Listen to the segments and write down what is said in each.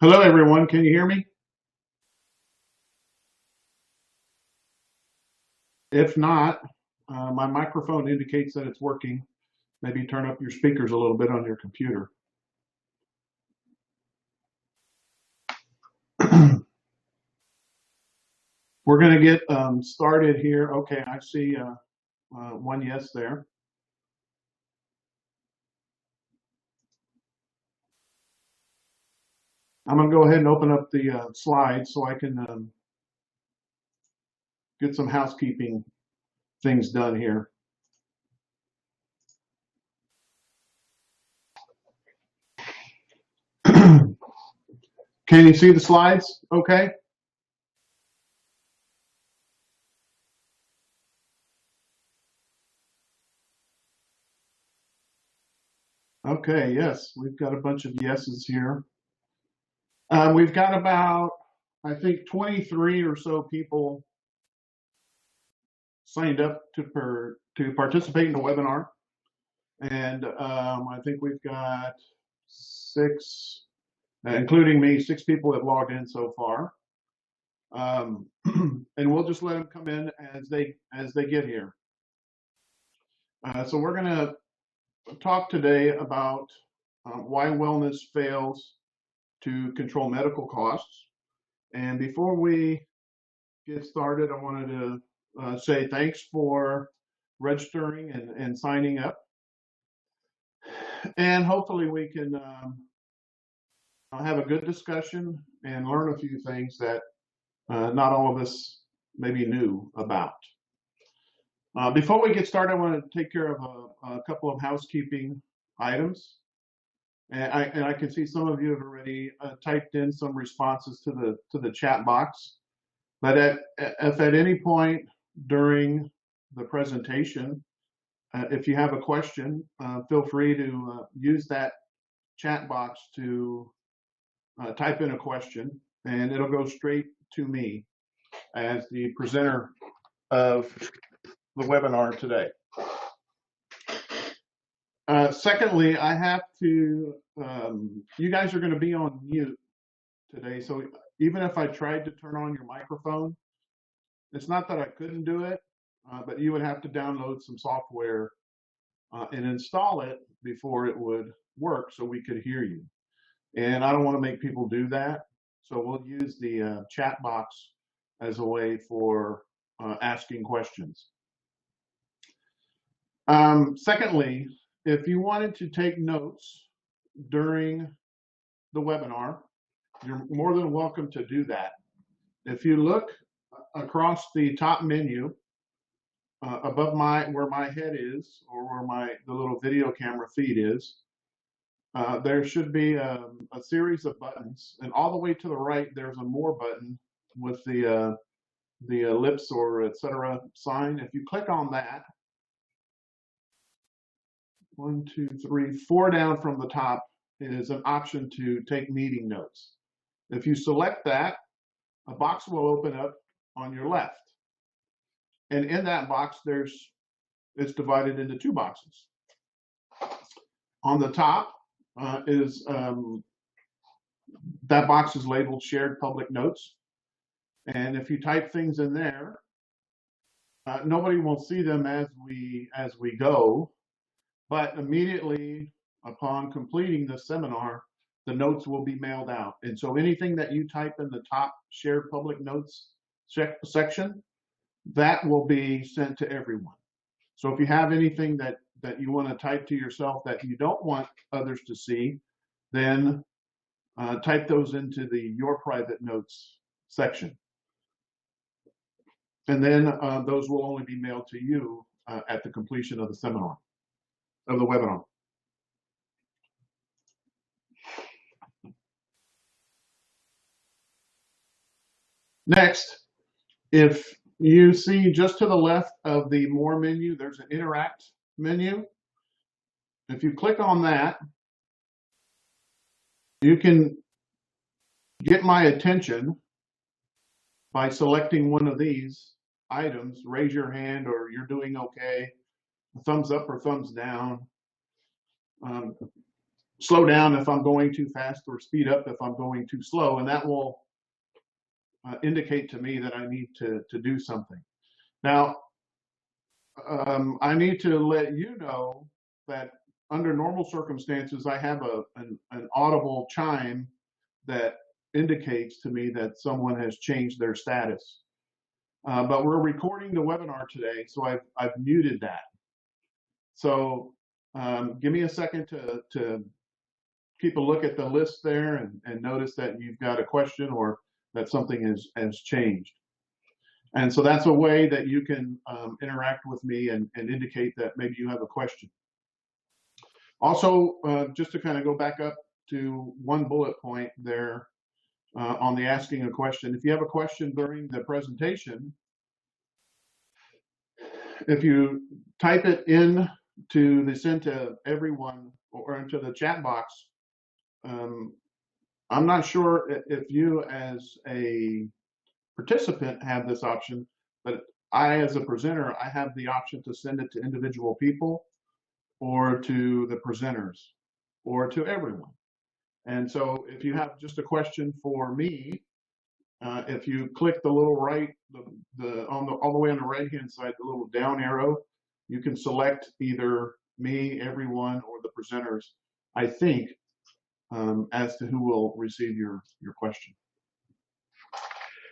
Hello, everyone. Can you hear me? If not, my microphone indicates that it's working. Maybe turn up your speakers a little bit on your computer. We're going to get started here. Okay, I see one yes there. I'm going to go ahead and open up the slides so I can get some housekeeping things done here. Can you see the slides? Okay. Okay, yes, we've got a bunch of yeses here. We've got about, I think, 23 or so people signed up to participate in the webinar. And I think we've got six, including me, six people have logged in so far. And we'll just let them come in as they get here. So we're going to talk today about why wellness fails to control medical costs. And before we get started, I wanted to say thanks for registering and signing up. And hopefully we can have a good discussion and learn a few things that not all of us maybe knew about. Before we get started, I want to take care of a couple of housekeeping items. And I can see some of you have already typed in some responses to the chat box. But if at any point during the presentation, if you have a question, feel free to use that chat box to type in a question, and it'll go straight to me as the presenter of the webinar today. Secondly, I have to, you guys are going to be on mute today, so even if I tried to turn on your microphone, it's not that I couldn't do it, but you would have to download some software and install it before it would work so we could hear you. And I don't want to make people do that, so we'll use the chat box as a way for asking questions. Secondly, if you wanted to take notes during the webinar, you're more than welcome to do that. If you look across the top menu above where my head is, or where the little video camera feed is, there should be a series of buttons, and all the way to the right there's a more button with the ellipse or etc. sign. If you click on that, 1, 2, 3, 4 down from the top is an option to take meeting notes. If you select that, a box will open up on your left. And in that box, it's divided into two boxes. On the top is that box is labeled shared public notes. And if you type things in there, nobody will see them as we go, but immediately upon completing the seminar, the notes will be mailed out. And so anything that you type in the top shared public notes section, that will be sent to everyone. So if you have anything that you want to type to yourself that you don't want others to see, then type those into the your private notes section. And then those will only be mailed to you at the completion of the seminar, of the webinar. Next, if you see just to the left of the More menu, there's an Interact menu. If you click on that, you can get my attention by selecting one of these items. Raise your hand, or you're doing okay, thumbs up or thumbs down. slow down if I'm going too fast or speed up if I'm going too slow, and that will indicate to me that I need to do something. Now, I need to let you know that under normal circumstances, I have an audible chime that indicates to me that someone has changed their status. But we're recording the webinar today, so I've muted that. So give me a second to keep a look at the list there and notice that you've got a question or that something has changed. And so that's a way that you can interact with me and indicate that maybe you have a question. Also, just to kind of go back up to one bullet point there on the asking a question. If you have a question during the presentation, if you type it in to the send to everyone or into the chat box, I'm not sure if you as a participant have this option, but I as a presenter, I have the option to send it to individual people or to the presenters or to everyone. And so if you have just a question for me, if you click the little right, all the way on the right hand side, the little down arrow, you can select either me, everyone, or the presenters, I think, as to who will receive your question.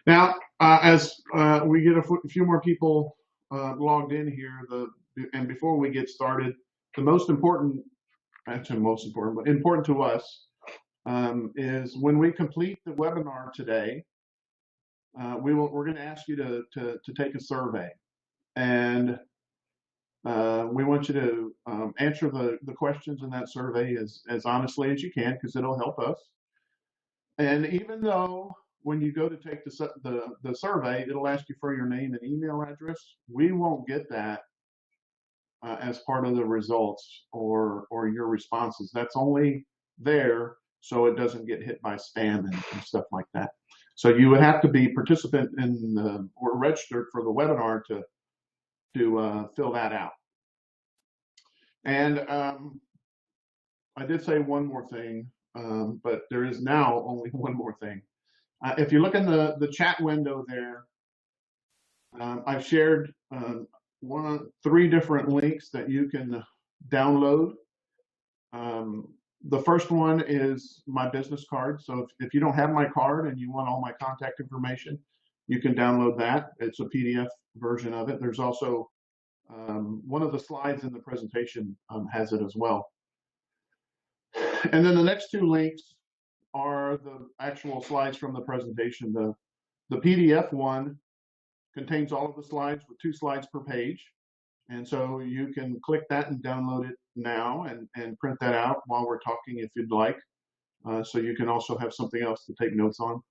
Now, as we get a few more people logged in here, and before we get started, the most important, actually most important, but important to us, is when we complete the webinar today, we're going to ask you to take a survey, and we want you to answer the questions in that survey as honestly as you can, because it'll help us. And even though when you go to take the survey, it'll ask you for your name and email address, we won't get that as part of the results or your responses. That's only there so it doesn't get hit by spam and stuff like that. So you would have to be participant in or registered for the webinar to fill that out. And I did say one more thing, but there is now only one more thing. If you look in the chat window there, I've shared 3 different links that you can download. The first one is my business card. So if you don't have my card and you want all my contact information, you can download that. It's a PDF version of it. There's also one of the slides in the presentation has it as well. And then the next 2 links are the actual slides from the presentation. The PDF one contains all of the slides with 2 slides per page. And so you can click that and download it now and print that out while we're talking if you'd like. So you can also have something else to take notes on.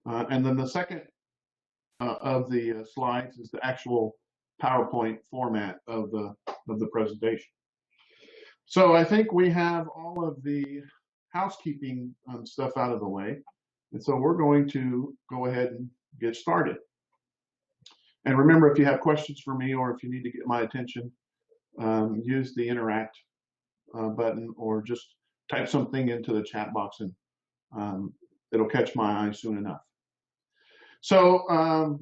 And then the second of the slides is the actual PowerPoint format of the presentation. So I think we have all of the housekeeping stuff out of the way. And so we're going to go ahead and get started. And remember, if you have questions for me or if you need to get my attention, use the interact button or just type something into the chat box and it'll catch my eye soon enough. So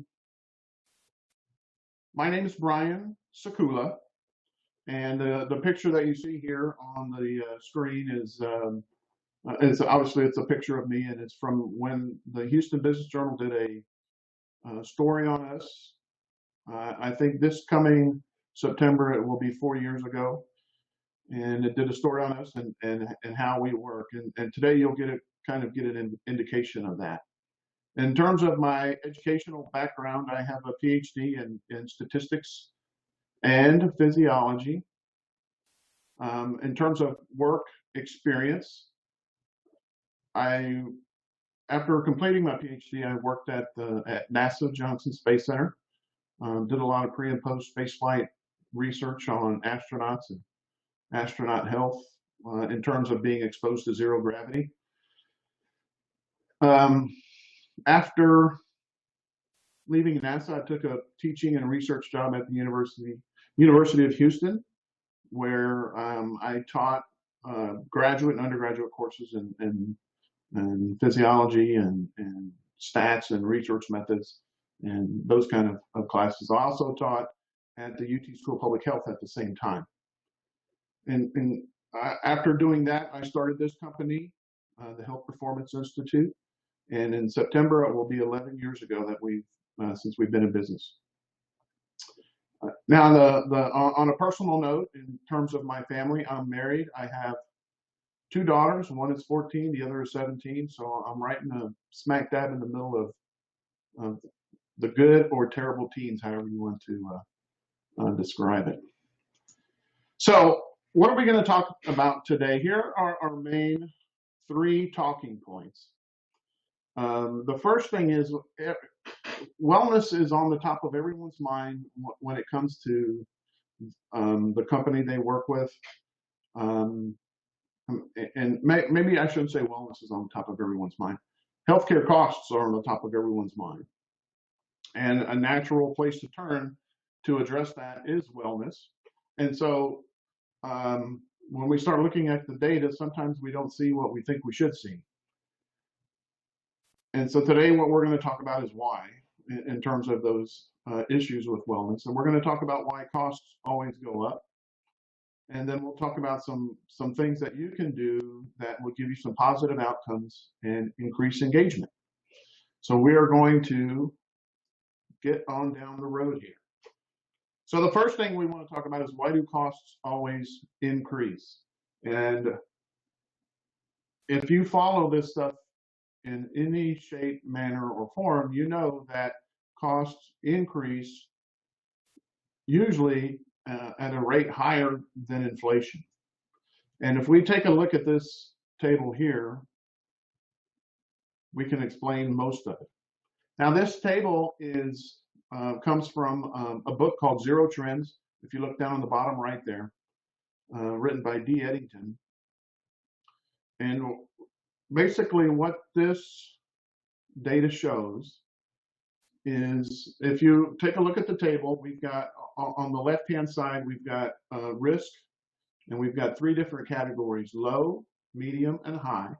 my name is Brian Sakula, and the picture that you see here on the screen is obviously it's a picture of me, and it's from when the Houston Business Journal did a story on us. I think this coming September it will be 4 years ago, and it did a story on us and how we work. And today you'll get an indication of that. In terms of my educational background, I have a PhD in statistics and physiology. In terms of work experience, after completing my PhD, I worked at NASA Johnson Space Center. Did a lot of pre and post spaceflight research on astronauts and astronaut health in terms of being exposed to zero gravity. After leaving NASA, I took a teaching and research job at the University of Houston, where I taught graduate and undergraduate courses in physiology and stats and research methods and those kind of classes. I also taught at the UT School of Public Health at the same time. And after doing that, I started this company, the Health Performance Institute. And in September, it will be 11 years ago that since we've been in business. Now, on a personal note, in terms of my family, I'm married. I have 2 daughters. One is 14, the other is 17. So I'm right in the smack dab in the middle of the good or terrible teens, however you want to describe it. So what are we going to talk about today? Here are our main 3 talking points. The first thing is wellness is on the top of everyone's mind when it comes to the company they work with. And maybe I shouldn't say wellness is on the top of everyone's mind. Healthcare costs are on the top of everyone's mind. And a natural place to turn to address that is wellness. And so when we start looking at the data, sometimes we don't see what we think we should see. And so today what we're going to talk about is why, in terms of those issues with wellness. And we're going to talk about why costs always go up. And then we'll talk about some things that you can do that will give you some positive outcomes and increase engagement. So we are going to get on down the road here. So the first thing we want to talk about is why do costs always increase? And if you follow this stuff in any shape, manner, or form, you know that costs increase usually at a rate higher than inflation. And if we take a look at this table here, we can explain most of it. Now, this table comes from a book called Zero Trends. If you look down on the bottom right there, written by D. Eddington. And basically what this data shows is, if you take a look at the table, we've got on the left-hand side, we've got risk, and we've got 3 different categories: low, medium, and high.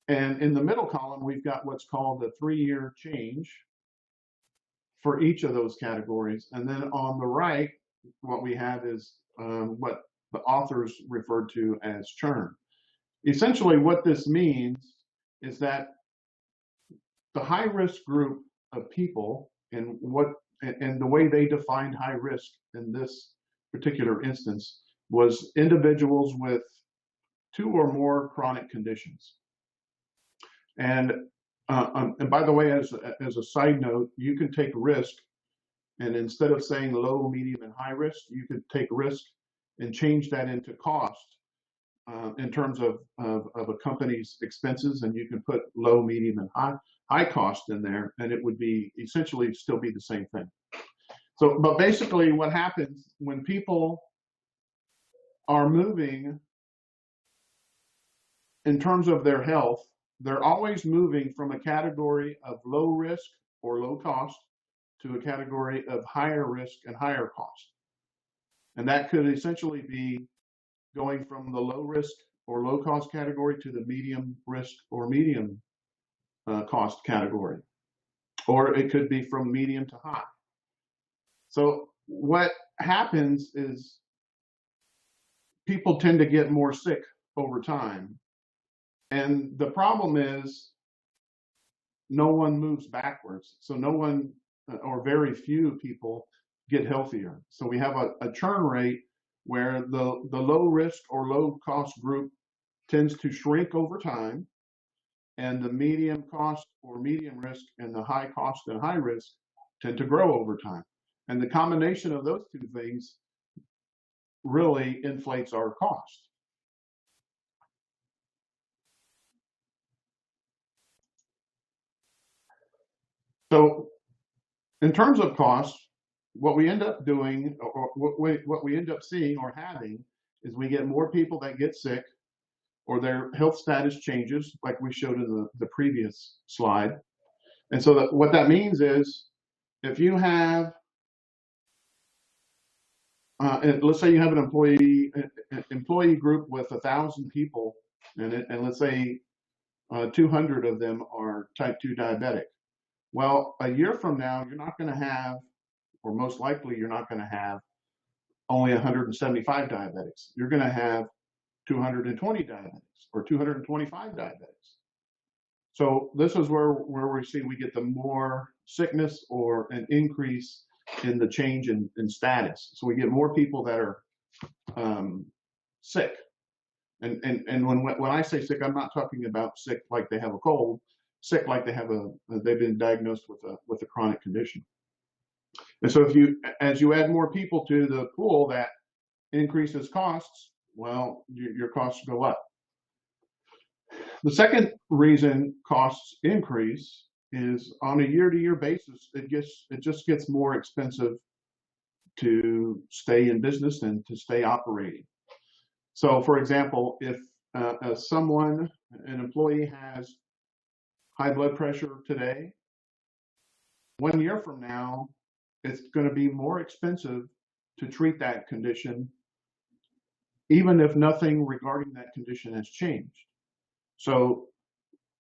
And in the middle column, we've got what's called the 3-year change for each of those categories. And then on the right, what we have is what the authors referred to as churn. Essentially, what this means is that the high-risk group of people, and the way they defined high risk in this particular instance, was individuals with 2 or more chronic conditions. And by the way, as a side note, you can take risk, and instead of saying low, medium, and high risk, you could take risk and change that into cost in terms of a company's expenses, and you can put low, medium, and high cost in there, and it would be essentially still be the same thing. So, but basically what happens when people are moving in terms of their health, they're always moving from a category of low risk or low cost to a category of higher risk and higher cost. And that could essentially be going from the low risk or low cost category to the medium risk or medium cost category. Or it could be from medium to high. So what happens is people tend to get more sick over time. And the problem is no one moves backwards. So no one, or very few people, get healthier. So we have a churn rate where the low risk or low cost group tends to shrink over time, and the medium cost or medium risk and the high cost and high risk tend to grow over time. And the combination of those 2 things really inflates our cost. So in terms of costs, what we end up doing, or what we end up seeing or having, is we get more people that get sick, or their health status changes, like we showed in the previous slide. And so what that means is, if you have and let's say you have an employee group with 1,000 people, and let's say 200 of them are type 2 diabetic. Well, a year from now, you're not going to have, or most likely you're not going to have only 175 diabetics. You're going to have 220 diabetics or 225 diabetics. So this is where we see we get the more sickness or an increase in the change in status. So we get more people that are sick. And when I say sick, I'm not talking about sick like they have a cold, sick like they've been diagnosed with a chronic condition. And so as you add more people to the pool, that increases costs. Well, your costs go up. The second reason costs increase is on a year-to-year basis, it just gets more expensive to stay in business and to stay operating. So, for example, if an employee has high blood pressure today, 1 year from now, it's going to be more expensive to treat that condition, even if nothing regarding that condition has changed. So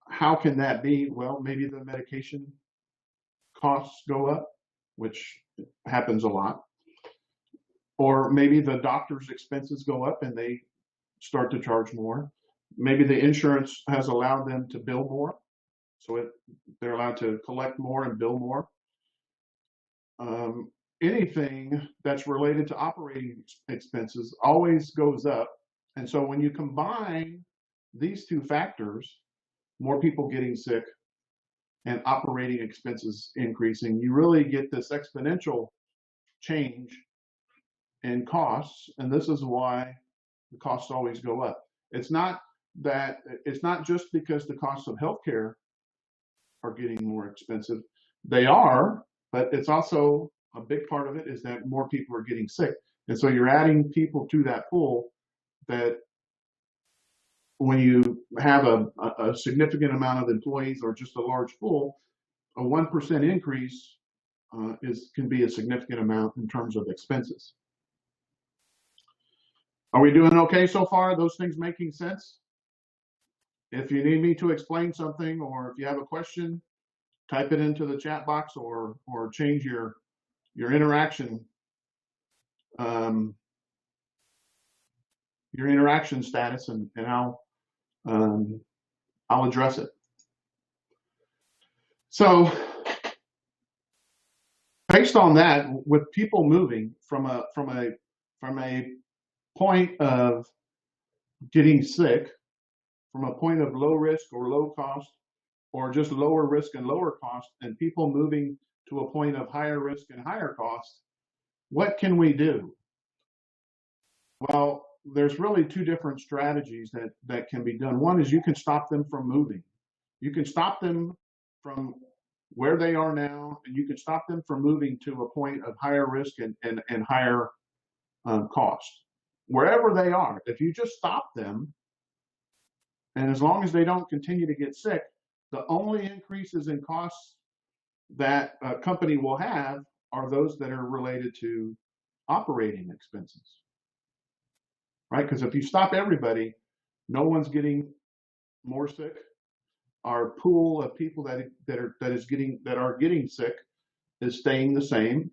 how can that be? Well, maybe the medication costs go up, which happens a lot. Or maybe the doctor's expenses go up and they start to charge more. Maybe the insurance has allowed them to bill more, so they're allowed to collect more and bill more. Anything that's related to operating expenses always goes up. And so when you combine these two factors, more people getting sick and operating expenses increasing, you really get this exponential change in costs. And this is why the costs always go up. It's not just because the costs of healthcare are getting more expensive. They are, but it's also a big part of it is that more people are getting sick. And so you're adding people to that pool that when you have a significant amount of employees or just a large pool, a 1% increase can be a significant amount in terms of expenses. Are we doing okay so far? Those things making sense? If you need me to explain something, or if you have a question, type it into the chat box, or change your interaction status, and I'll address it. So based on that, with people moving from a point of getting sick, from a point of low risk or low cost, or just lower risk and lower cost, and people moving to a point of higher risk and higher cost, what can we do? Well, there's really two different strategies that can be done. One is you can stop them from moving. You can stop them from where they are now, and you can stop them from moving to a point of higher risk and higher cost. Wherever they are, if you just stop them, and as long as they don't continue to get sick, the only increases in costs that a company will have are those that are related to operating expenses, right? Because if you stop everybody, no one's getting more sick. Our pool of people that are getting sick is staying the same,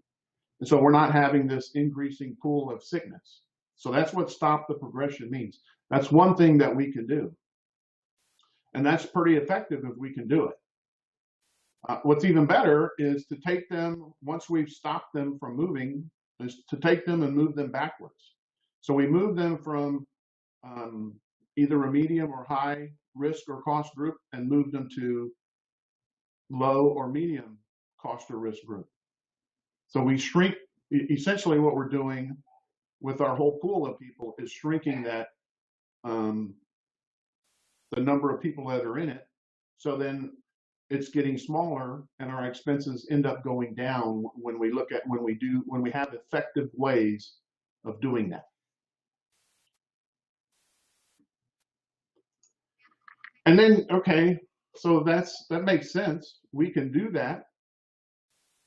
and so we're not having this increasing pool of sickness. So that's what stop the progression means. That's one thing that we can do, and that's pretty effective if we can do it. What's even better is to take them, once we've stopped them from moving, is to take them and move them backwards. So we move them from either a medium or high risk or cost group and move them to low or medium cost or risk group. So we shrink, essentially what we're doing with our whole pool of people is shrinking that, the number of people that are in it. So then it's getting smaller and our expenses end up going down when we have effective ways of doing that. And then, okay, so that makes sense. We can do that.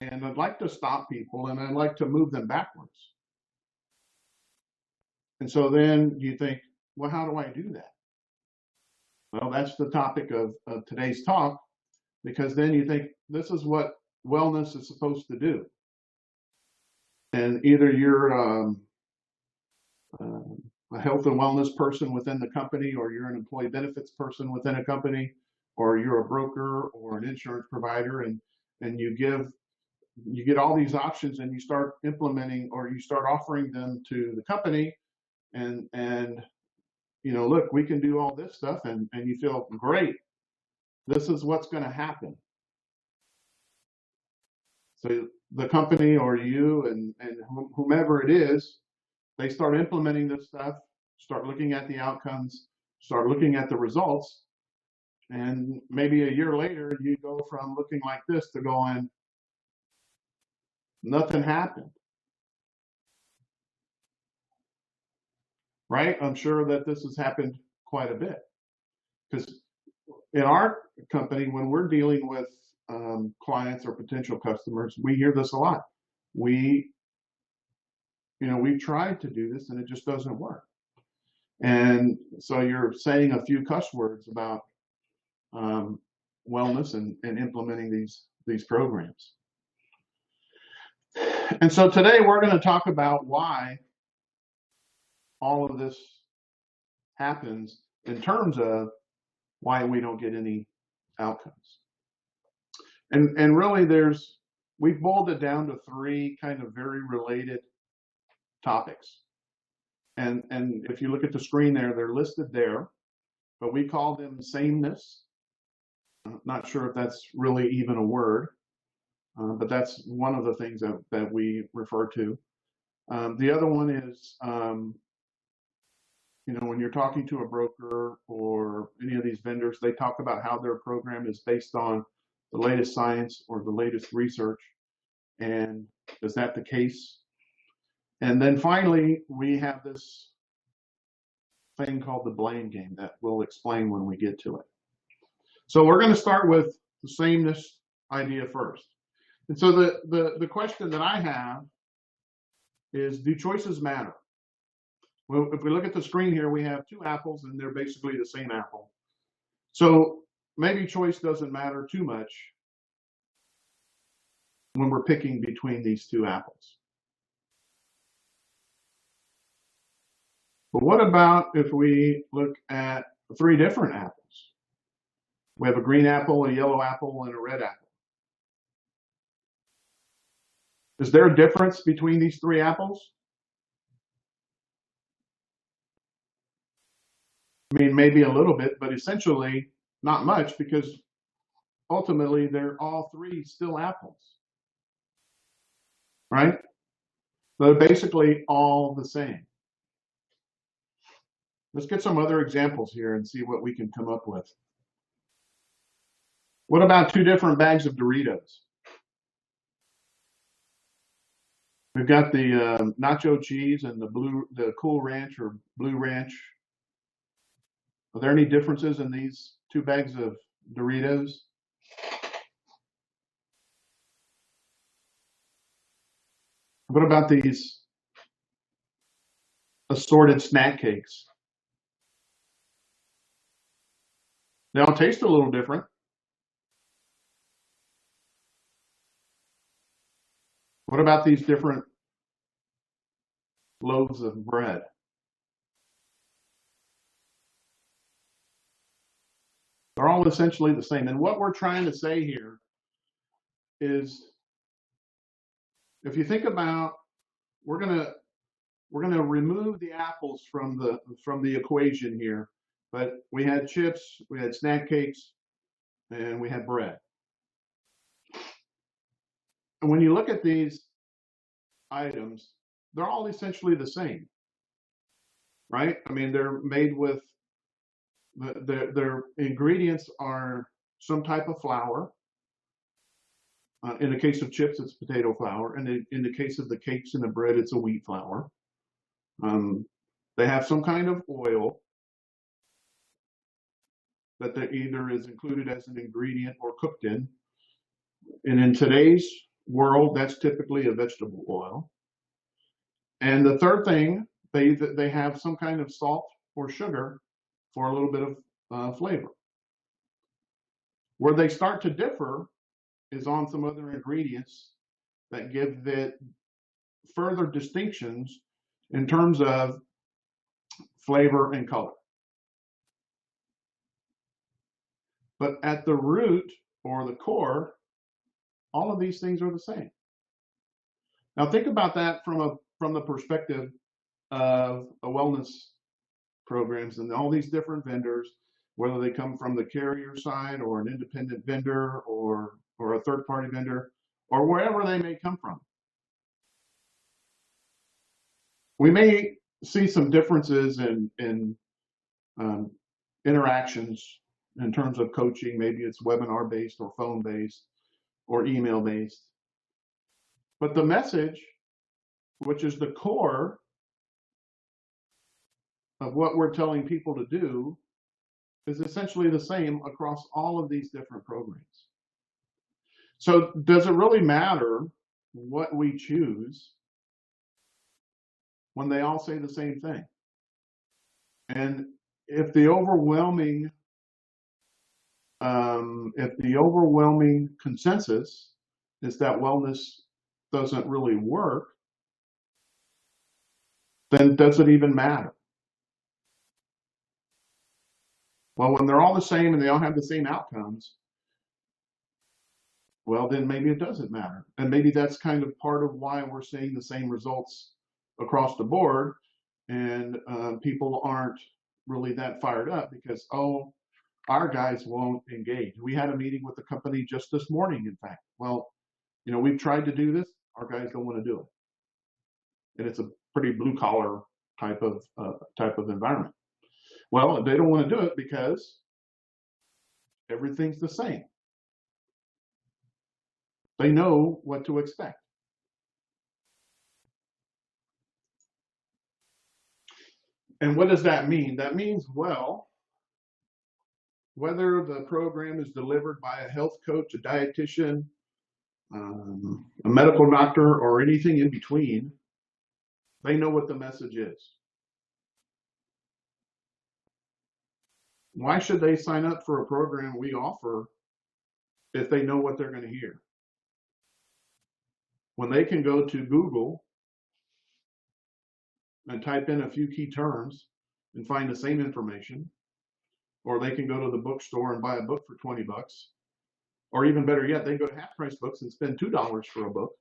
And I'd like to stop people and I'd like to move them backwards. And so then you think, well, how do I do that? Well, that's the topic of today's talk, because then you think this is what wellness is supposed to do. And either you're a health and wellness person within the company, or you're an employee benefits person within a company, or you're a broker or an insurance provider, and you get all these options, and you start implementing, or you start offering them to the company, and look, we can do all this stuff, and you feel great. This is what's going to happen. So the company or you and whomever it is, they start implementing this stuff, start looking at the outcomes, start looking at the results, and maybe a year later you go from looking like this to going, nothing happened. Right? I'm sure that this has happened quite a bit, because in our company, when we're dealing with clients or potential customers, we hear this a lot. We tried to do this and it just doesn't work. And so you're saying a few cuss words about wellness and implementing these programs. And so today we're going to talk about why all of this happens in terms of why we don't get any outcomes. And really we've boiled it down to three kind of very related topics. And if you look at the screen there, they're listed there, but we call them sameness. I'm not sure if that's really even a word, but that's one of the things that we refer to. The other one is, when you're talking to a broker or any of these vendors, they talk about how their program is based on the latest science or the latest research. And is that the case? And then finally, we have this thing called the blame game that we'll explain when we get to it. So we're going to start with the sameness idea first. And so the question that I have is, do choices matter? Well, if we look at the screen here, we have two apples and they're basically the same apple. So maybe choice doesn't matter too much when we're picking between these two apples. But what about if we look at three different apples? We have a green apple, a yellow apple, and a red apple. Is there a difference between these three apples? I mean, maybe a little bit, but essentially not much, because ultimately they're all three still apples, right? They're basically all the same. Let's get some other examples here and see what we can come up with. What about two different bags of Doritos? We've got the nacho cheese and the Cool Ranch or Blue Ranch. Are there any differences in these two bags of Doritos? What about these assorted snack cakes? They all taste a little different. What about these different loaves of bread? They're all essentially the same. And what we're trying to say here is, if you think about, we're gonna remove the apples from the equation here, but we had chips, we had snack cakes, and we had bread. And when you look at these items, they're all essentially the same, right? I mean, they're made with their ingredients are some type of flour. In the case of chips, it's potato flour, and in the case of the cakes and the bread, it's a wheat flour. They have some kind of oil that either is included as an ingredient or cooked in. And in today's world, that's typically a vegetable oil. And the third thing They have some kind of salt or sugar for a little bit of flavor. Where they start to differ is on some other ingredients that give it further distinctions in terms of flavor and color. But at the root or the core, all of these things are the same. Now think about that from the perspective of a wellness programs and all these different vendors, whether they come from the carrier side or an independent vendor or a third party vendor or wherever they may come from. We may see some differences in interactions in terms of coaching. Maybe it's webinar based or phone based or email based. But the message, which is the core of what we're telling people to do, is essentially the same across all of these different programs. So does it really matter what we choose when they all say the same thing? And if the overwhelming consensus is that wellness doesn't really work, then does it even matter? Well, when they're all the same and they all have the same outcomes, well, then maybe it doesn't matter. And maybe that's kind of part of why we're seeing the same results across the board, and people aren't really that fired up because, oh, our guys won't engage. We had a meeting with the company just this morning, in fact. Well, we've tried to do this. Our guys don't want to do it. And it's a pretty blue collar type of environment. Well, they don't want to do it because everything's the same. They know what to expect. And what does that mean? That means, well, whether the program is delivered by a health coach, a dietitian, a medical doctor, or anything in between, they know what the message is. Why should they sign up for a program we offer if they know what they're going to hear? When they can go to Google and type in a few key terms and find the same information, or they can go to the bookstore and buy a book for 20 bucks, or even better yet, they go to half price books and spend $2 for a book.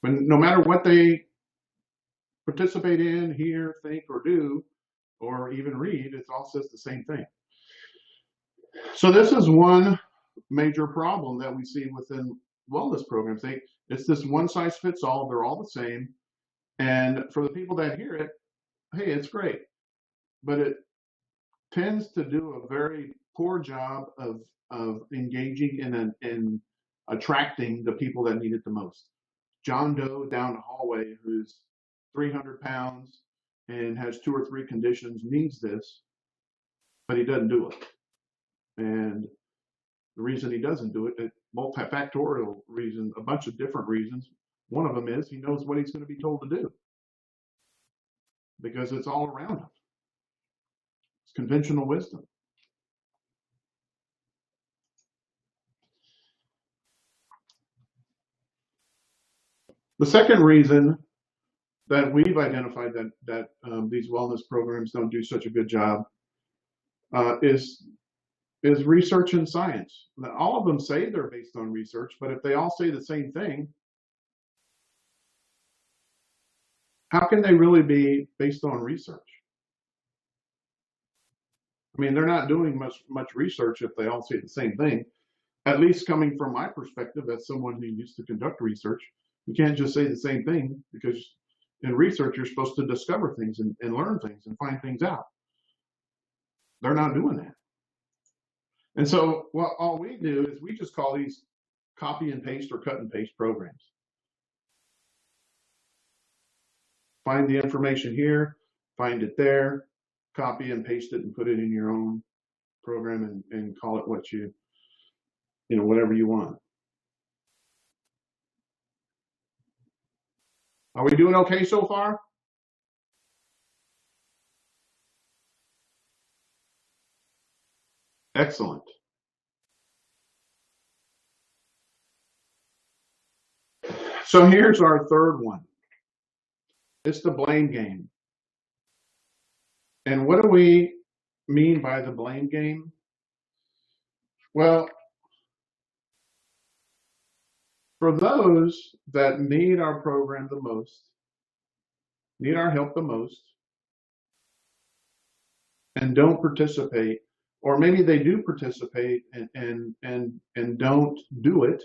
But no matter what they participate in, hear, think, or do, or even read, it all says the same thing. So this is one major problem that we see within wellness programs. It's this one size fits all. They're all the same. And for the people that hear it, hey, it's great. But it tends to do a very poor job of engaging in attracting the people that need it the most. John Doe down the hallway who's 300 pounds and has 2 or 3 conditions needs this, but he doesn't do it. And the reason he doesn't do it, multifactorial reason, a bunch of different reasons. One of them is he knows what he's going to be told to do because it's all around him. It's conventional wisdom. The second reason that we've identified that these wellness programs don't do such a good job is research and science. Now, all of them say they're based on research, but if they all say the same thing, how can they really be based on research? I mean, they're not doing much research if they all say the same thing. At least coming from my perspective as someone who used to conduct research, you can't just say the same thing, because in research you're supposed to discover things and learn things and find things out. They're not doing that. And so all we do is we just call these copy and paste or cut and paste programs. Find the information here, find it there, copy and paste it and put it in your own program and call it what whatever you want. Are we doing okay so far? Excellent. So here's our third one. It's the blame game. And what do we mean by the blame game? Well, for those that need our program the most, need our help the most, and don't participate, or maybe they do participate and don't do it,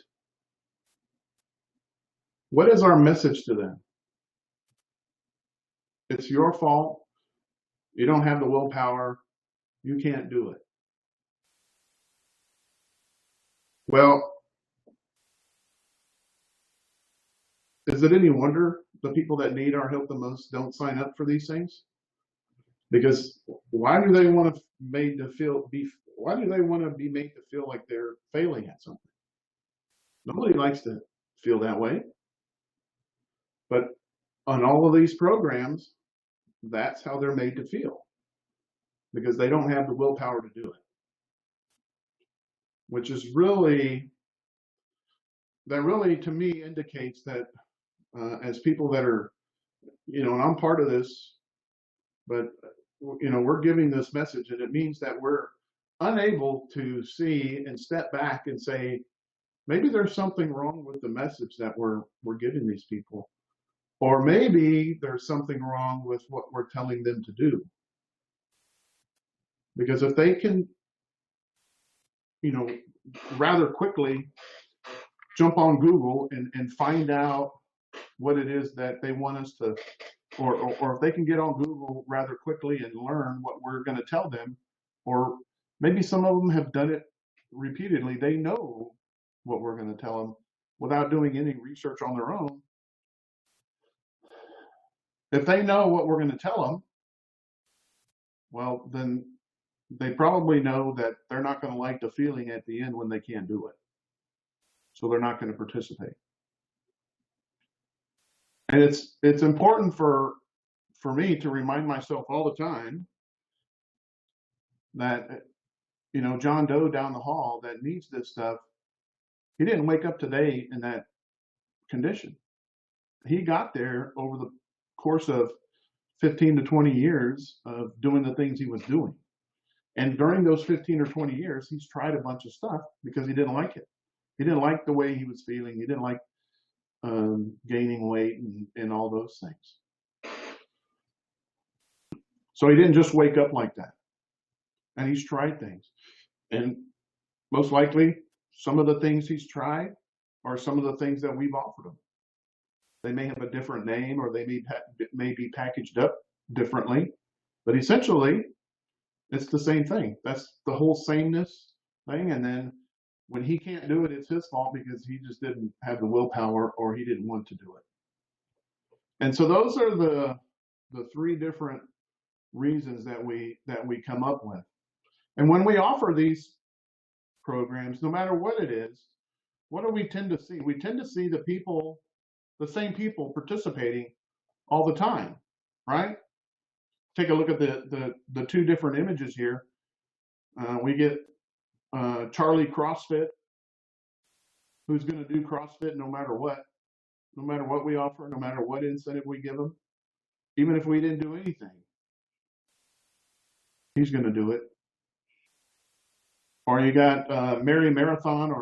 what is our message to them? It's your fault. You don't have the willpower. You can't do it. Well, is it any wonder the people that need our help the most don't sign up for these things? Because why do they want to made to feel be why do they want to be made to feel like they're failing at something? Nobody likes to feel that way. But on all of these programs, that's how they're made to feel because they don't have the willpower to do it, which is really that really to me indicates that as people that are, and I'm part of this, but we're giving this message, and it means that we're unable to see and step back and say, maybe there's something wrong with the message that we're giving these people, or maybe there's something wrong with what we're telling them to do. Because if they can, rather quickly jump on Google and find out what it is that they want us to, or if they can get on Google rather quickly and learn what we're going to tell them, or maybe some of them have done it repeatedly, they know what we're going to tell them without doing any research on their own. If they know what we're going to tell them, well, then they probably know that they're not going to like the feeling at the end when they can't do it. So they're not going to participate. And it's important for me to remind myself all the time that John Doe down the hall that needs this stuff, he didn't wake up today in that condition. He got there over the course of 15 to 20 years of doing the things he was doing. And during those 15 or 20 years, he's tried a bunch of stuff because he didn't like it. He didn't like the way he was feeling. He didn't like gaining weight and all those things. So he didn't just wake up like that. And he's tried things. And most likely, some of the things he's tried are some of the things that we've offered him. They may have a different name, or they may be packaged up differently, but essentially, it's the same thing. That's the whole sameness thing. And then when he can't do it, it's his fault because he just didn't have the willpower or he didn't want to do it. And so those are the three different reasons that we come up with. And when we offer these programs, no matter what it is, what do we tend to see? We tend to see the same people participating all the time, right? Take a look at the two different images here. We get Charlie CrossFit, who's going to do CrossFit no matter what we offer, no matter what incentive we give them, even if we didn't do anything, he's going to do it. Or you got Mary Marathon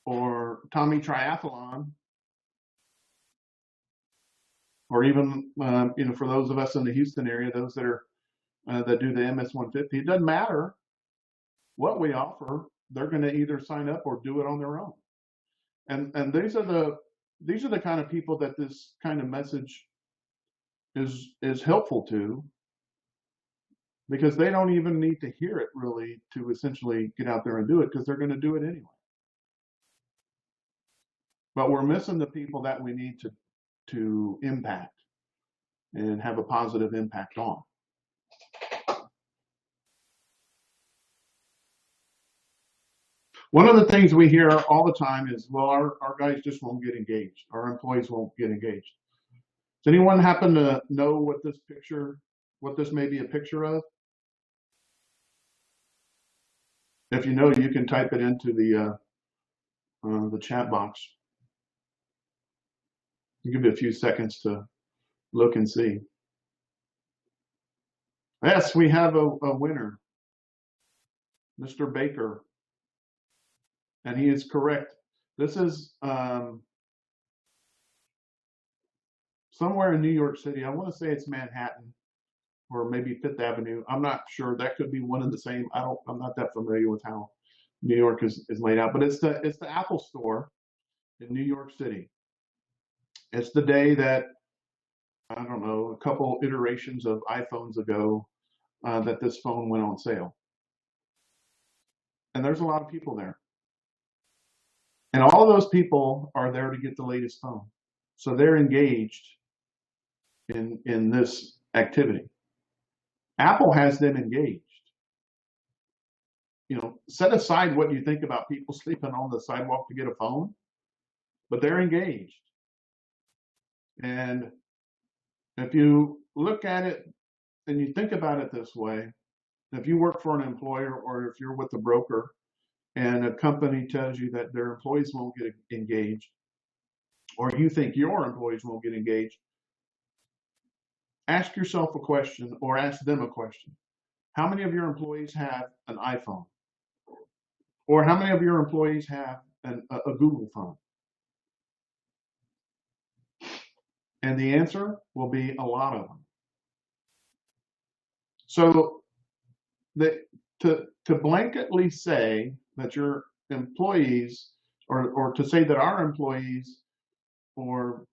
or Tommy Triathlon, or even for those of us in the Houston area, those that are that do the MS 150. It doesn't matter what we offer; they're going to either sign up or do it on their own. And these are the kind of people that this kind of message is helpful to, because they don't even need to hear it really to essentially get out there and do it, because they're going to do it anyway. But we're missing the people that we need to impact and have a positive impact on. One of the things we hear all the time is, well, our guys just won't get engaged. Our employees won't get engaged. Does anyone happen to know what this may be a picture of? If you know, you can type it into the chat box. I'll give you a few seconds to look and see. Yes, we have a winner, Mr. Baker, and he is correct. This is somewhere in New York City. I want to say it's Manhattan or maybe Fifth Avenue. I'm not sure. That could be one and the same. I'm not that familiar with how New York is laid out, but it's the Apple Store in New York City. It's the day that, I don't know, a couple iterations of iPhones ago, that this phone went on sale. And there's a lot of people there. And all of those people are there to get the latest phone. So they're engaged in this activity. Apple has them engaged. You know, set aside what you think about people sleeping on the sidewalk to get a phone, but they're engaged. And if you look at it and you think about it this way, if you work for an employer or if you're with a broker and a company tells you that their employees won't get engaged, or you think your employees won't get engaged, ask yourself a question or ask them a question. How many of your employees have an iPhone? Or how many of your employees have a Google phone? And the answer will be a lot of them. So to blanketly say that your employees, or to say that our employees, or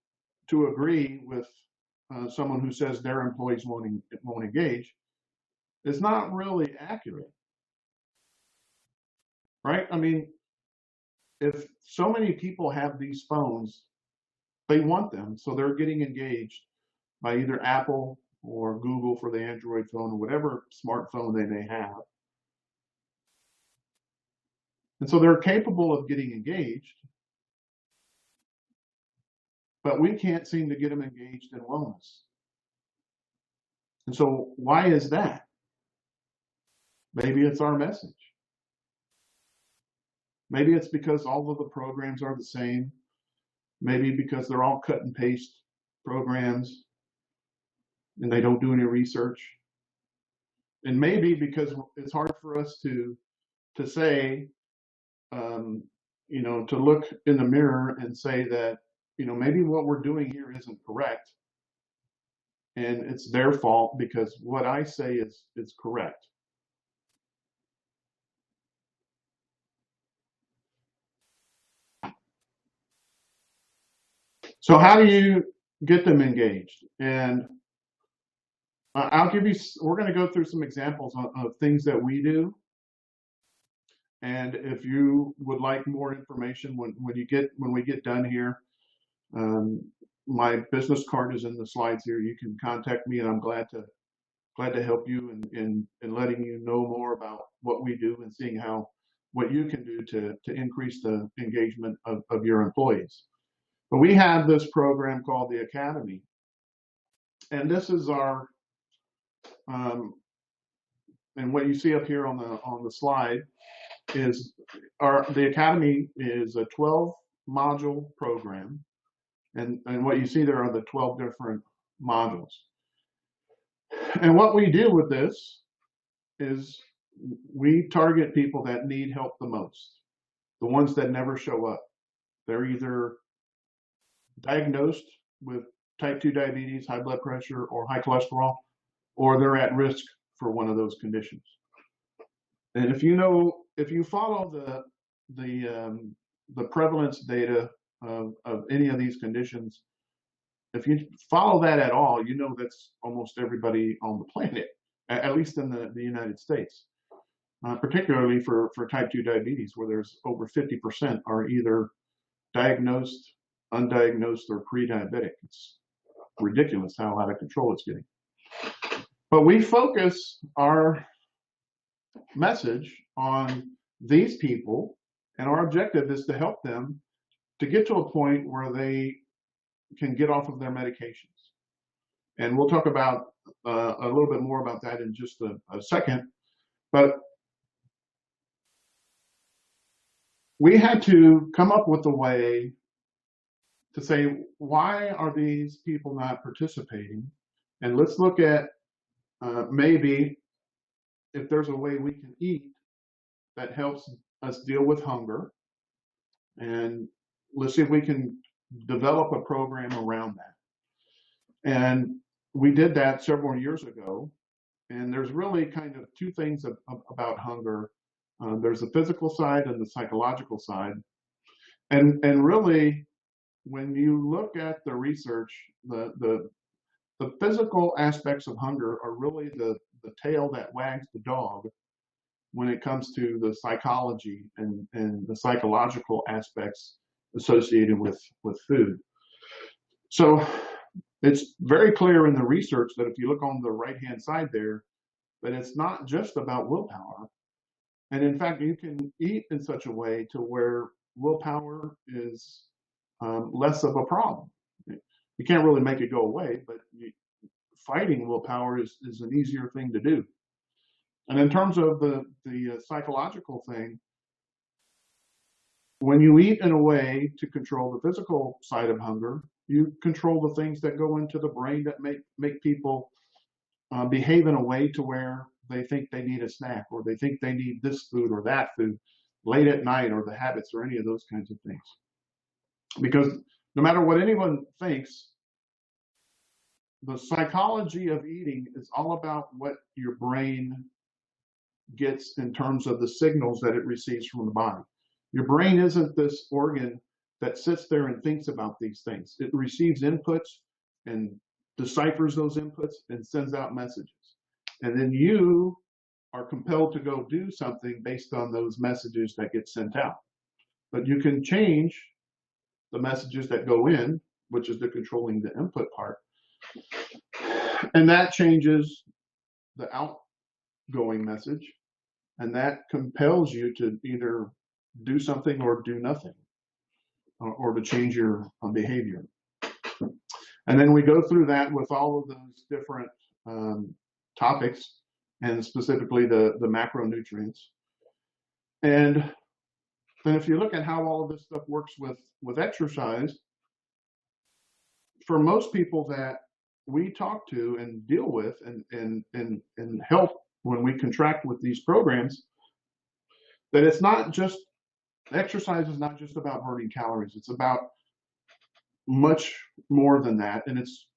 to agree with someone who says their employees won't engage, is not really accurate, right? I mean, if so many people have these phones, they want them, so they're getting engaged by either Apple or Google for the Android phone or whatever smartphone they may have. And so they're capable of getting engaged, but we can't seem to get them engaged in wellness. And so why is that? Maybe it's our message. Maybe it's because all of the programs are the same. Maybe because they're all cut and paste programs and they don't do any research. And maybe because it's hard for us to say, to look in the mirror and say that, maybe what we're doing here isn't correct. And it's their fault because what I say is correct. So how do you get them engaged? And we're going to go through some examples of things that we do. And if you would like more information when we get done here, my business card is in the slides here. You can contact me, and I'm glad to help you in letting you know more about what we do and seeing what you can do to increase the engagement of your employees. But we have this program called the Academy, and this is our and what you see up here on the slide is the Academy is a 12 module program, and what you see there are the 12 different modules. And what we do with this is we target people that need help the most, the ones that never show up. They're either diagnosed with type 2 diabetes, high blood pressure, or high cholesterol, or they're at risk for one of those conditions. And if you follow the prevalence data of any of these conditions, if you follow that at all, that's almost everybody on the planet, at least in the United States, particularly for type 2 diabetes, where there's over 50% are either diagnosed, undiagnosed, or pre-diabetic. It's ridiculous how out of control it's getting. But we focus our message on these people, and our objective is to help them to get to a point where they can get off of their medications. And we'll talk about a little bit more about that in just a second. But we had to come up with a way to say, why are these people not participating? And let's look at maybe if there's a way we can eat that helps us deal with hunger. And let's see if we can develop a program around that. And we did that several years ago. And there's really kind of two things about hunger. There's the physical side and the psychological side. And really, when you look at the research, the physical aspects of hunger are really the tail that wags the dog when it comes to the psychology and the psychological aspects associated with food. So it's very clear in the research that if you look on the right-hand side there, that it's not just about willpower. And in fact, you can eat in such a way to where willpower is less of a problem. You can't really make it go away, but fighting willpower is an easier thing to do. And in terms of the psychological thing, when you eat in a way to control the physical side of hunger, you control the things that go into the brain that make people behave in a way to where they think they need a snack, or they think they need this food or that food late at night, or the habits or any of those kinds of things. Because no matter what anyone thinks, the psychology of eating is all about what your brain gets in terms of the signals that it receives from the body. Your brain isn't this organ that sits there and thinks about these things. It receives inputs and deciphers those inputs and sends out messages. And then you are compelled to go do something based on those messages that get sent out. But you can change the messages that go in, which is the controlling the input part. And that changes the outgoing message. And that compels you to either do something or do nothing, or to change your behavior. And then we go through that with all of those different topics, and specifically the macronutrients. And then if you look at how all of this stuff works with exercise, for most people that we talk to and deal with and help when we contract with these programs, that it's not just, exercise is not just about burning calories. It's about much more than that. And it's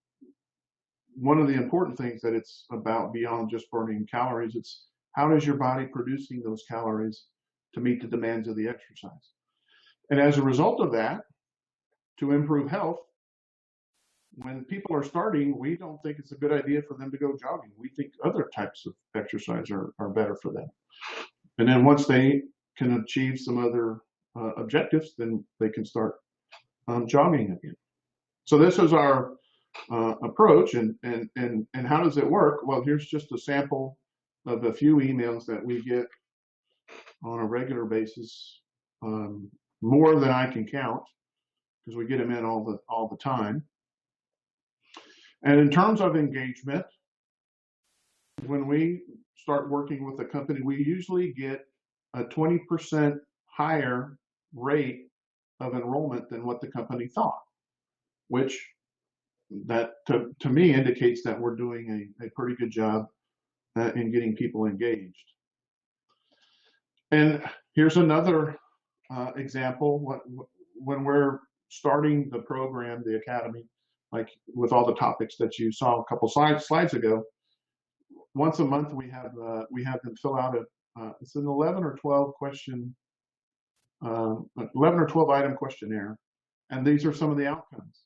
one of the important things that it's about beyond just burning calories. It's how is your body producing those calories to meet the demands of the exercise. And as a result of that, to improve health, when people are starting, we don't think it's a good idea for them to go jogging. We think other types of exercise are better for them. And then once they can achieve some other objectives, then they can start jogging again. So this is our approach, and how does it work? Well, here's just a sample of a few emails that we get on a regular basis, more than I can count, because we get them in all the time. And in terms of engagement, when we start working with a company, we usually get a 20% higher rate of enrollment than what the company thought, which that to me indicates that we're doing a pretty good job in getting people engaged. And here's another example. When we're starting the program, the academy, like with all the topics that you saw a couple slides ago, once a month we have them fill out it's an 11 or 12 question, 11 or 12 item questionnaire, and these are some of the outcomes.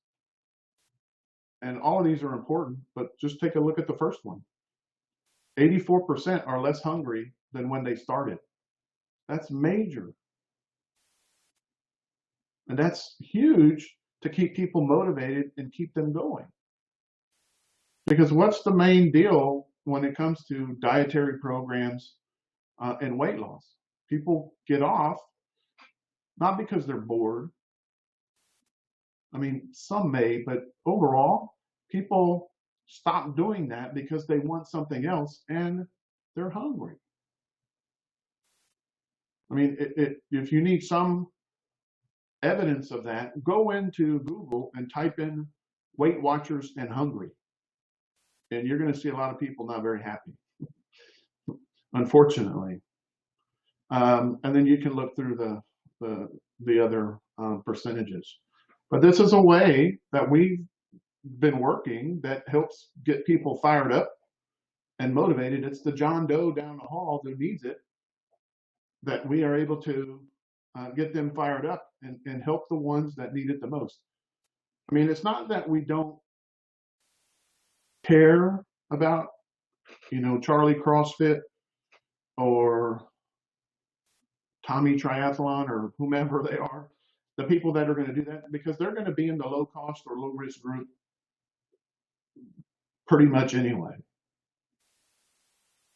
And all of these are important, but just take a look at the first one. 84% are less hungry than when they started. That's major. And that's huge to keep people motivated and keep them going. Because what's the main deal when it comes to dietary programs and weight loss? People get off not because they're bored. I mean, some may, but overall, people stop doing that because they want something else and they're hungry. I mean, if you need some evidence of that, go into Google and type in Weight Watchers and hungry, and you're going to see a lot of people not very happy, unfortunately. And then you can look through the other percentages. But this is a way that we've been working that helps get people fired up and motivated. It's the John Doe down the hall who needs it that we are able to get them fired up and help the ones that need it the most. I mean, it's not that we don't care about, Charlie CrossFit or Tommy Triathlon or whomever they are, the people that are going to do that, because they're going to be in the low cost or low risk group pretty much anyway.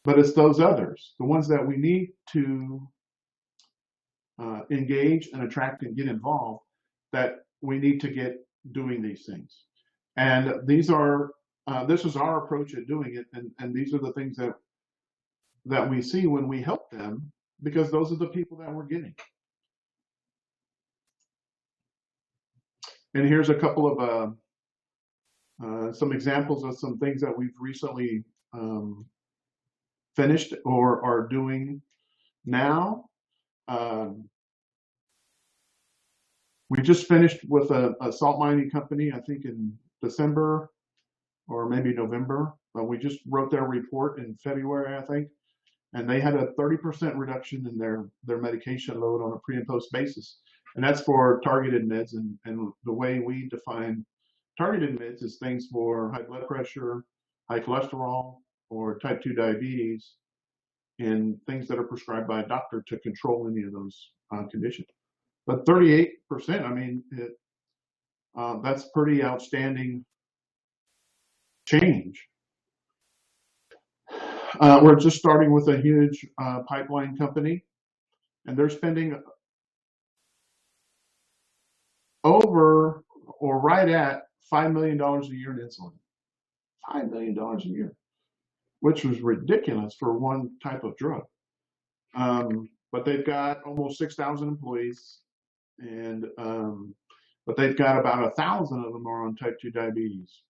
But it's those others, the ones that we need to engage and attract and get involved, that we need to get doing these things. And this is our approach at doing it, and these are the things that we see when we help them, because those are the people that we're getting. And here's a couple of some examples of some things that we've recently finished or are doing now. We just finished with a salt mining company, I think in December or maybe November. We just wrote their report in February, I think, and they had a 30% reduction in their medication load on a pre and post basis. And that's for targeted meds. And the way we define targeted meds is things for high blood pressure, high cholesterol, or type 2 diabetes, and things that are prescribed by a doctor to control any of those conditions. But 38%, I mean, that's pretty outstanding change. We're just starting with a huge pipeline company, and they're spending over or right at $5 million a year in insulin. $5 million a year, which was ridiculous for one type of drug. But they've got almost 6,000 employees, and but they've got about 1,000 of them are on type 2 diabetes.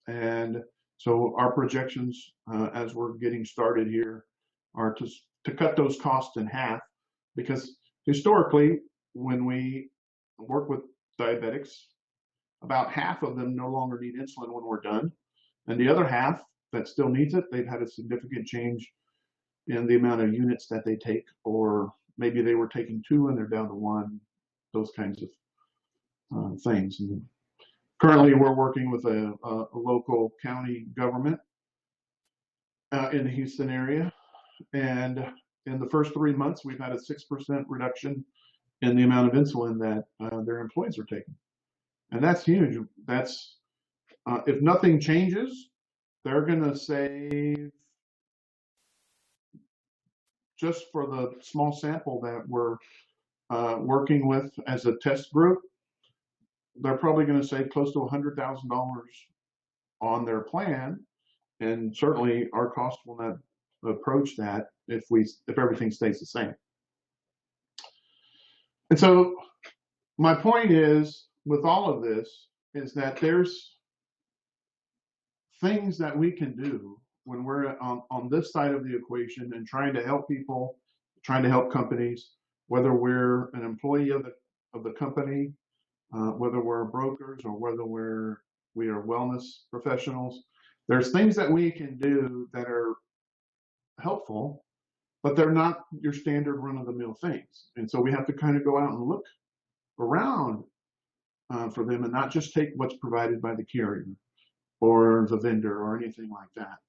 And so our projections as we're getting started here are to cut those costs in half, because historically, when we work with diabetics, about half of them no longer need insulin when we're done. And the other half that still needs it, they've had a significant change in the amount of units that they take, or maybe they were taking 2 and they're down to 1, those kinds of things. And currently, we're working with a local county government in the Houston area. And in the first 3 months, we've had a 6% reduction in the amount of insulin that their employees are taking. And that's huge. That's if nothing changes, they're going to save, just for the small sample that we're working with as a test group, they're probably going to save close to $100,000 on their plan. And certainly our cost will not approach that if everything stays the same. And so my point is, with all of this, is that there's things that we can do when we're on this side of the equation and trying to help people, trying to help companies, whether we're an employee of the company, whether we're brokers, or whether we are wellness professionals. There's things that we can do that are helpful, but they're not your standard run-of-the-mill things. And so we have to kind of go out and look around for them, and not just take what's provided by the carrier or the vendor or anything like that.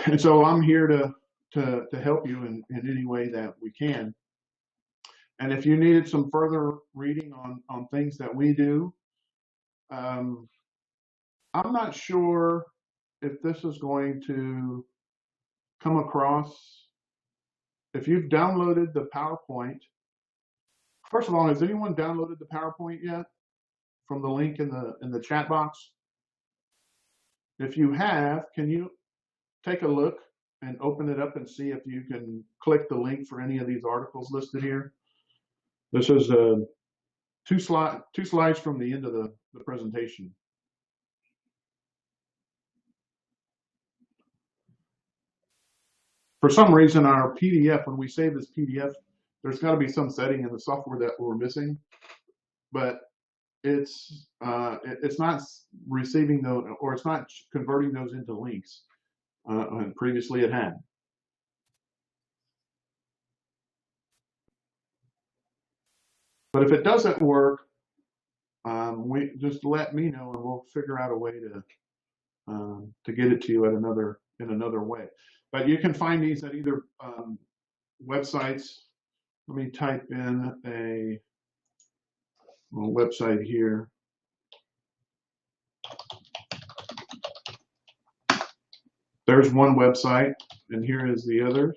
And so I'm here to help you in any way that we can. And if you needed some further reading on things that we do, I'm not sure if this is going to come across. If you've downloaded the PowerPoint, first of all, has anyone downloaded the PowerPoint yet from the link in the chat box? If you have, can you take a look and open it up and see if you can click the link for any of these articles listed here? This is two slides from the end of the presentation. For some reason, our PDF, when we save this PDF, there's got to be some setting in the software that we're missing, but it's not receiving those, or it's not converting those into links. And previously it had. But if it doesn't work, we just let me know, and we'll figure out a way to get it to you in another way. But you can find these at either websites. Let me type in a website here. There's one website, and here is the other.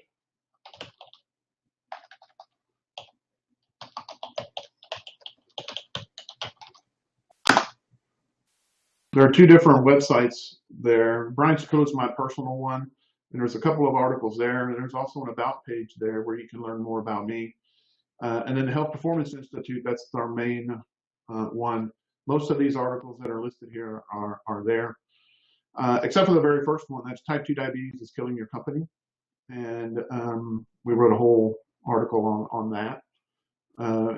There are two different websites there. Brian School is my personal one, and there's a couple of articles there. There's also an about page there where you can learn more about me. And then the Health Performance Institute, that's our main one. Most of these articles that are listed here are there, except for the very first one. That's Type 2 Diabetes is Killing Your Company. And we wrote a whole article on that.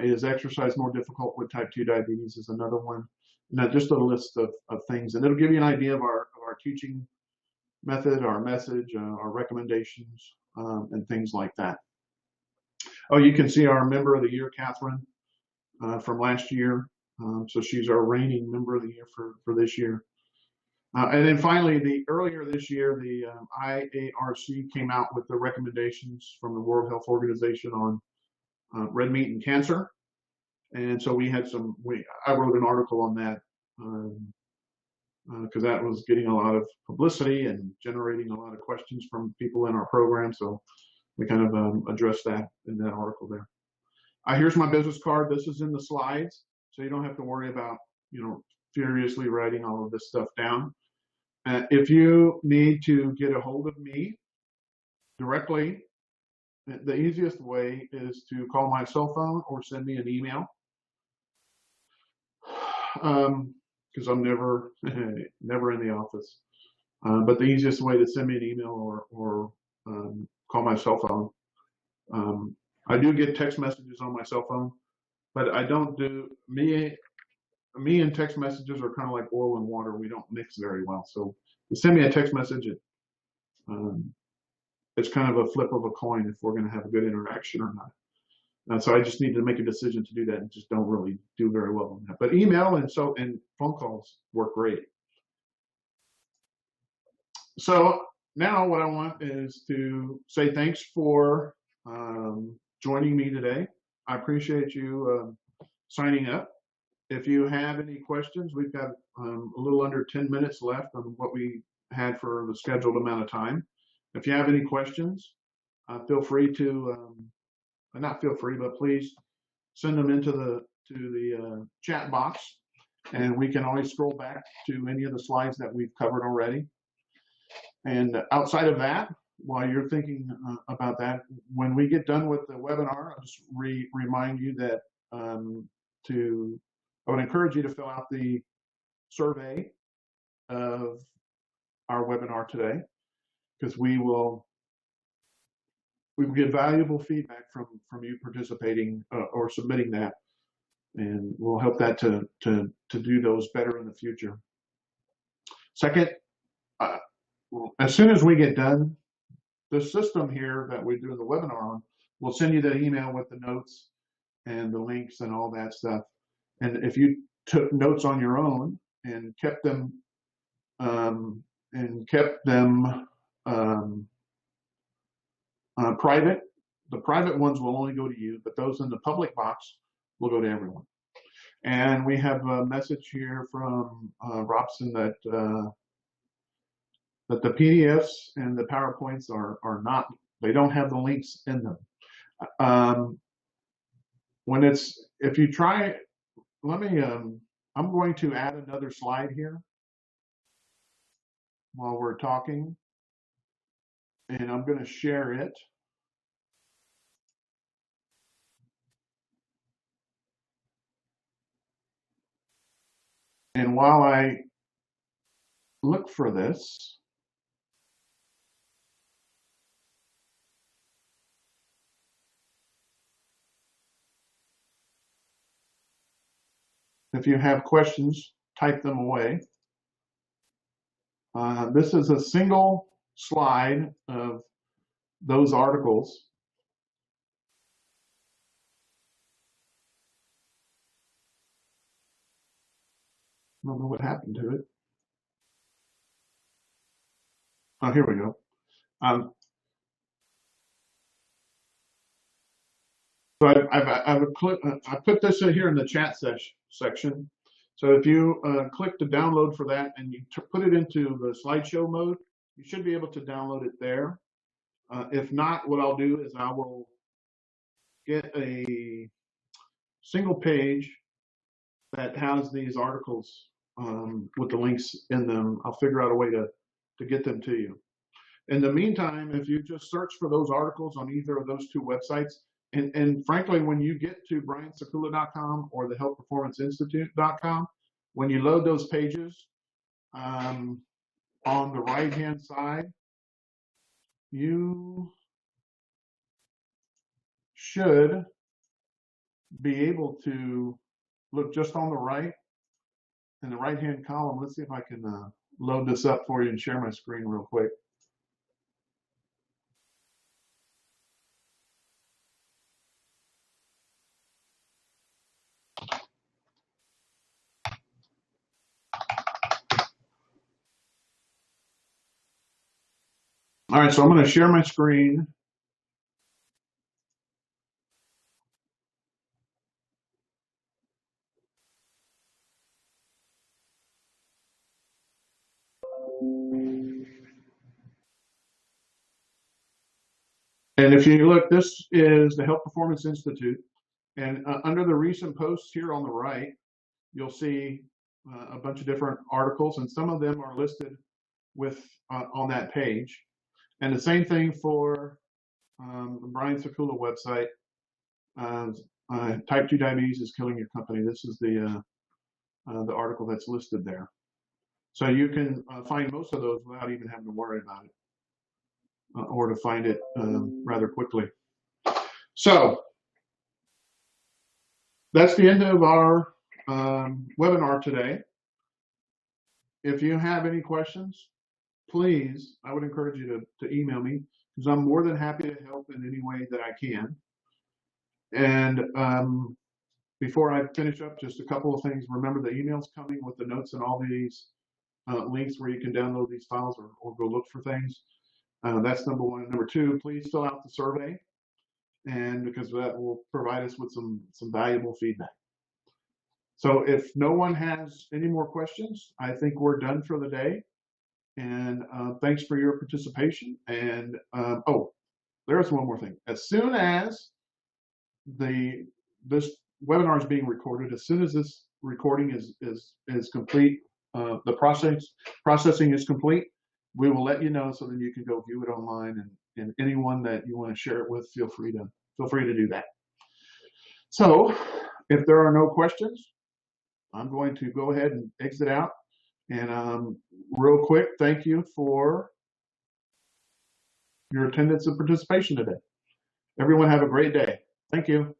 Is exercise more difficult with type 2 diabetes is another one. Now, just a list of things, and it'll give you an idea of our teaching method, our message, our recommendations, and things like that. Oh, you can see our Member of the Year, Catherine, from last year. So she's our reigning Member of the Year for this year. And then finally, earlier this year, the IARC came out with the recommendations from the World Health Organization on red meat and cancer. And so we had I wrote an article on that because that was getting a lot of publicity and generating a lot of questions from people in our program. So we kind of addressed that in that article there. Here's my business card. This is in the slides, so you don't have to worry about, furiously writing all of this stuff down. If you need to get a hold of me directly, the easiest way is to call my cell phone or send me an email. Because I'm never in the office. But the easiest way to send me an email or call my cell phone. I do get text messages on my cell phone, but I don't do me and text messages are kind of like oil and water. We don't mix very well. So you send me a text message, it's kind of a flip of a coin if we're going to have a good interaction or not. And so I just need to make a decision to do that, and just don't really do very well on that. But email and phone calls work great. So now what I want is to say thanks for joining me today. I appreciate you signing up. If you have any questions, we've got a little under 10 minutes left on what we had for the scheduled amount of time. If you have any questions, feel free to not feel free, but please send them into the chat box, and we can always scroll back to any of the slides that we've covered already. And outside of that, while you're thinking about that, when we get done with the webinar, I'll just remind you that I would encourage you to fill out the survey of our webinar today, because we will get valuable feedback from you participating or submitting that, and we'll help that to do those better in the future. Second, as soon as we get done, the system here that we do the webinar on will send you the email with the notes and the links and all that stuff. And if you took notes on your own and kept them private, the private ones will only go to you, but those in the public box will go to everyone. And we have a message here from Robson that the PDFs and the PowerPoints are not, they don't have the links in them. If you try, I'm going to add another slide here. while we're talking, and I'm going to share it. And while I look for this, if you have questions, type them away. This is a single slide of those articles. I don't know what happened to it. Oh, here we go. So I put this in here in the chat section. So if you click to download for that and you put it into the slideshow mode, you should be able to download it there. If not, what I'll do is I will get a single page that has these articles with the links in them. I'll figure out a way to get them to you. In the meantime, if you just search for those articles on either of those two websites, and frankly, when you get to briansakula.com or the healthperformanceinstitute.com, when you load those pages, on the right-hand side, you should be able to look just on the right, in the right-hand column. Let's see if I can load this up for you and share my screen real quick. All right, so I'm going to share my screen. And if you look, this is the Health Performance Institute. And under the recent posts here on the right, you'll see a bunch of different articles, and some of them are listed with on that page. And the same thing for the Brian Sakula website. Type 2 diabetes is killing your company. This is the article that's listed there. So you can find most of those without even having to worry about it, or to find it rather quickly. So that's the end of our webinar today. If you have any questions, please, I would encourage you to email me, because I'm more than happy to help in any way that I can. And before I finish up, just a couple of things. Remember, the email's coming with the notes and all these links where you can download these files or go look for things. That's number one. And number two, please fill out the survey, and because that will provide us with some valuable feedback. So if no one has any more questions, I think we're done for the day. And thanks for your participation. And oh, there's one more thing. As soon as this webinar is being recorded, as soon as this recording is complete, the processing is complete, we will let you know, so then you can go view it online, and anyone that you want to share it with, feel free to do that. So if there are no questions, I'm going to go ahead and exit out. And real quick, thank you for your attendance and participation today. Everyone have a great day. Thank you.